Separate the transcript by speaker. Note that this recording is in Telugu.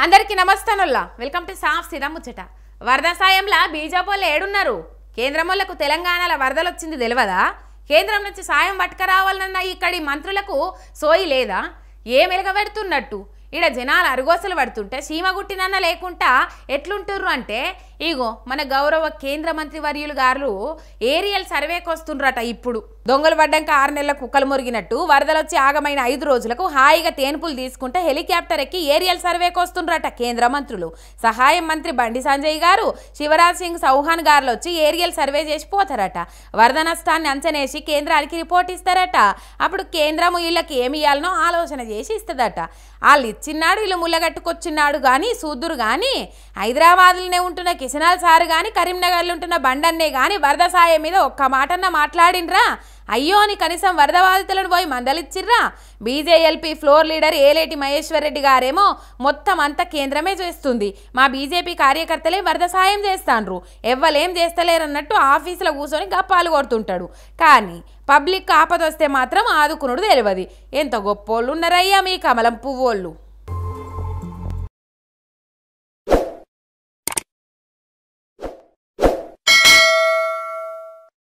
Speaker 1: అందరికీ నమస్తేనుల్లా వెల్కమ్ టు సాఫ్ సీదా ముచ్చట. వరద సాయంలా బీజేపీలు ఏడున్నారు? కేంద్రములకు తెలంగాణలో వరదలు వచ్చింది తెలియదా? కేంద్రం నుంచి సాయం పట్టుకరావాలన్న ఇక్కడి మంత్రులకు సోయి లేదా? ఏం ఎలగబెడుతున్నట్టు ఈడ జనాలు అరుగోసలు పడుతుంటే సీమగుట్టినన్న లేకుండా ఎట్లుంటుర్రు అంటే, ఇగో మన గౌరవ కేంద్ర మంత్రి వర్యులు గారు ఏరియల్ సర్వేకి వస్తుండ్రట. ఇప్పుడు దొంగలు పడ్డాక 6 నెలల కుక్కలు మురిగినట్టు వరదలొచ్చి ఆగమైన 5 రోజులకు హాయిగా తేన్పులు తీసుకుంటే హెలికాప్టర్ ఎక్కి ఏరియల్ సర్వేకి వస్తుండ్రట కేంద్ర మంత్రులు. సహాయ మంత్రి బండి సంజయ్ గారు, శివరాజ్ సింగ్ చౌహాన్ గారు వచ్చి ఏరియల్ సర్వే చేసి పోతారట. వరద నష్టాన్ని అంచనేసి కేంద్రానికి రిపోర్ట్ ఇస్తారట. అప్పుడు కేంద్రం వీళ్ళకి ఏమి ఇవ్వాలనో ఆలోచన చేసి ఇస్తుందట. వాళ్ళు ఇచ్చిన్నాడు, వీళ్ళు ముళ్ళగట్టుకొచ్చిన్నాడు కానీ సూదురు కానీ, హైదరాబాద్లోనే ఉంటున్న కిషనాల్ సార్ కానీ, కరీంనగర్లో ఉంటున్న బండన్నే కానీ వరద సాయం మీద ఒక్క మాటన్నా మాట్లాడినరా? అయ్యో అని కనీసం వరద బాధితులను పోయి మందలిచ్చిర్రా? BJLP floor leader Eleti Maheshwar Reddy గారేమో మొత్తం అంతా కేంద్రమే చేస్తుంది, మా బీజేపీ కార్యకర్తలే వరద సాయం చేస్తాండ్రు, ఎవ్వలేం చేస్తలేరన్నట్టు ఆఫీసులో కూర్చొని గప్పాలు కొడుతుంటాడు. కానీ పబ్లిక్ ఆపదొస్తే మాత్రం ఆదుకునుడు తెలియదు. ఎంత గొప్పోళ్ళు ఉన్నారయ్యా మీ కమలం పువ్వోళ్ళు.